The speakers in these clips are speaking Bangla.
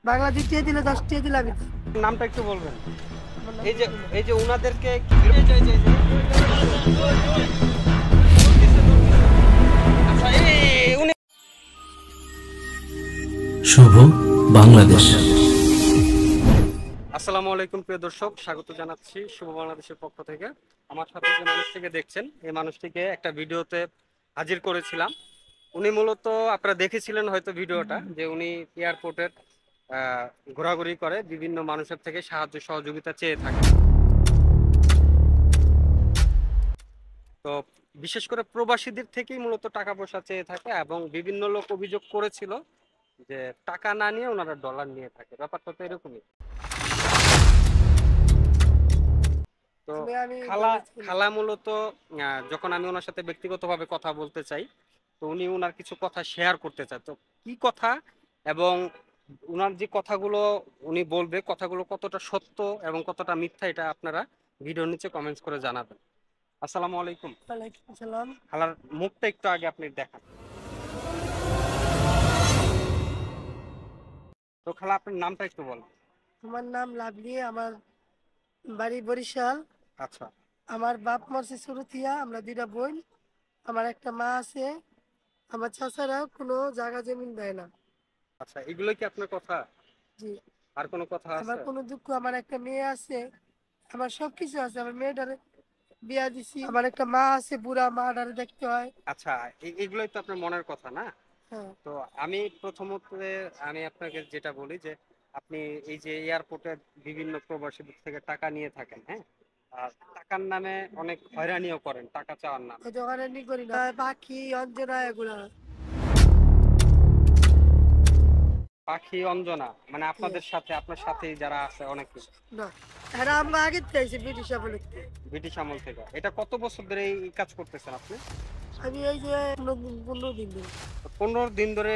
বাংলা দ্বিতীয় দিলে 10 টাকা দিলে আমি নামটা একটু বলবেন? আমার নাম এই যে ওনাদেরকে শুভ বাংলাদেশ। আসসালামু আলাইকুম প্রিয় দর্শক, স্বাগত জানাচ্ছি শুভ বাংলাদেশের পক্ষ থেকে। আমার সাথে যে মানুষটিকে দেখছেন, এই মানুষটিকে একটা ভিডিওতে হাজির করেছিলাম। উনি মূলত আপনারা দেখেছিলেন হয়তো ভিডিওটা, যে উনি এয়ারপোর্টের ঘোরাঘুরি করে বিভিন্ন মানুষের থেকে সাহায্য সহযোগিতা চেয়ে থাকে। তো বিশেষ করে প্রবাসীদের থেকেই মূলত টাকা পয়সা চেয়ে থাকে, এবং বিভিন্ন লোক অভিযোগ করেছিল যে টাকা না নিয়ে ওনারা ডলার নিয়ে থাকে। ব্যাপারটা তো এরকমই। তো আমি খালা খালা মূলত যখন আমি ওনার সাথে ব্যক্তিগতভাবে কথা বলতে চাই, তো উনি ওনার কিছু কথা শেয়ার করতে চায়। তো কি কথা এবং ওনার যে কথাগুলো উনি বলবে, কথাগুলো কতটা সত্য এবং কতটা মিথ্যা, এটা আপনারা ভিডিওর নিচে কমেন্টস করে জানাবেন। আসসালামু আলাইকুম। ওয়ালাইকুম আসসালাম। খালার মুখটা একটু আগে আপনি দেখান। তো খালা আপনার নামটা একটু বলেন। আমার নাম লাভলি, আমার বাড়ি বরিশাল। আচ্ছা আমার বাপ মরছে সুরতিয়া, আমরা দুইটা বোন, আমার একটা মা আছে। আমার চাচারা কোনো জায়গা জমিন দেয় না। আচ্ছা, এগুলো কি আপনার কথা? জি। আর কোনো কথা আমার আছে? কোনো দুঃখ, আমার একটা মেয়ে আছে, আমার সবকিছু আছে। আমার মেয়েটারে বিয়া দিছি, আমার একটা মা আছে, বুড়া মাটারে দেখতে হয়। আচ্ছা, এগুলোই তো আপনার মনের কথা না? হ্যাঁ। তো আমি প্রথমত আমি আপনাকে যেটা বলি যে আপনি এই যে এয়ারপোর্টে বিভিন্ন প্রবাসীদের থেকে টাকা নিয়ে থাকেন, হ্যাঁ, আর টাকার নামে অনেক হয়রানিও করেন টাকা চাওয়ার নামে। ওই দোকানে নি করি না, পাখি অঞ্জনা এগুলা। পাখি অঞ্জনা মানে আপনাদের সাথে, আপনার সাথেই যারা আছে অনেকে? না, এরা আমরা আগে থেকে ব্রিটিশ আমলে। ব্রিটিশ আমল থেকে। এটা কত বছর ধরে এই কাজ করতেছেন আপনি? আমি এই যে 15 দিন ধরে। 15 দিন ধরে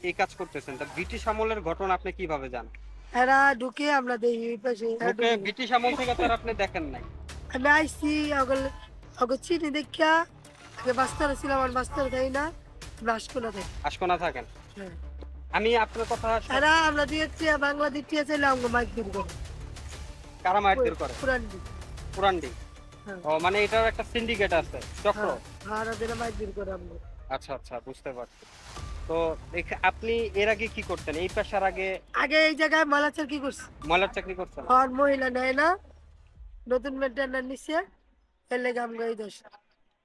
এই কাজ করতেছেন। তা ব্রিটিশ আমলের ঘটনা আপনি কিভাবে জানেন? এরা ঢুকে আমরা দেখি ওই পাশে এরা ওকে, ঢুকে। ব্রিটিশ আমল থেকে তো আর আপনি দেখেন নাই। আমি আইসি অগল অগল চিনি দেখা। আগে বাস্তারে ছিলাম, আর বাস্তারে থাকি না, বাসকোনা থাকি। আশকোনা থাকেন? হ্যাঁ। আমি আপনার কথা এরা আমরা দিয়েছি বাংলা দিতে চাইলে আমাকে মাইক দিন করে। কারা মারধর করে? পুরান দিন। পুরান্ডি? হ্যাঁ। ও মানে এটার একটা সিন্ডিকেট আছে, চক্র? হ্যাঁ, আর দিনে মাইক দিন করে আমরা। আচ্ছা আচ্ছা, বুঝতে পারছি। তো আপনি এর আগে কি করতেন এই পেশার আগে? আগে এই জায়গায় মালাচার কি করছি, ময়লার চাকরি করতেন? আর মহিলা নেয় না, নতুন মেনটেনার নিচ্ছে, এর লেগে আমরা এই দোষ।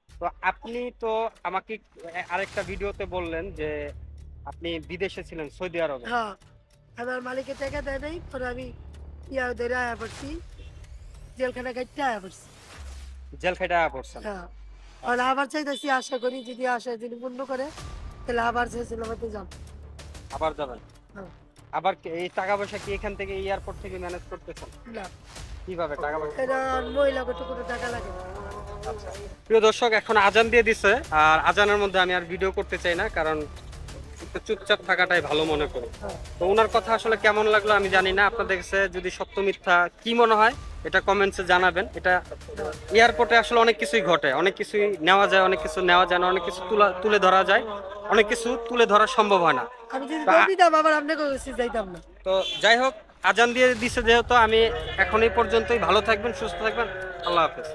তো আপনি তো আমাকে আরেকটা ভিডিওতে বললেন যে আপনি বিদেশে ছিলেন, সৌদি আরবে। হ্যাঁ, আমার মালিকের টাকা দেয় নাই, পরে আমি ইয়া ধরে আয়া পড়ছি, জেলখানা কাটতে আয়া পড়ছি। জেল খেটে পড়ছেন? হ্যাঁ, আর আবার চাইতেছি, আশা করি যদি আশা যদি পূর্ণ করে তাহলে আবার চাইছিলাম হয়তো যাব। আবার যাবেন? হ্যাঁ। আবার এই টাকা পয়সা কি এখান থেকে এয়ারপোর্ট থেকে ম্যানেজ করতেছেন? না, কিভাবে টাকা পয়সা? এটা মহিলা কত কত টাকা লাগে। আচ্ছা প্রিয় দর্শক, এখন আজান দিয়ে দিছে, আর আজানের মধ্যে আমি আর ভিডিও করতে চাই না, কারণ একটু চুপচাপ থাকাটাই ভালো মনে করি। তো ওনার কথা আসলে কেমন লাগলো আমি জানি না, আপনাদের কাছে যদি সত্য মিথ্যা কি মনে হয় এটা কমেন্টসে জানাবেন। এটা এয়ারপোর্টে আসলে অনেক কিছুই ঘটে, অনেক কিছুই নেওয়া যায়, অনেক কিছু নেওয়া যায় না, অনেক কিছু তুলে ধরা যায়, অনেক কিছু তুলে ধরা সম্ভব হয় না। আমি যদি দৌড়িতাম আবার আপনাকে যাইতাম না। তো যাই হোক, আজান দিয়ে দিছে যেহেতু, আমি এখন এই পর্যন্তই। ভালো থাকবেন, সুস্থ থাকবেন, আল্লাহ হাফেজ।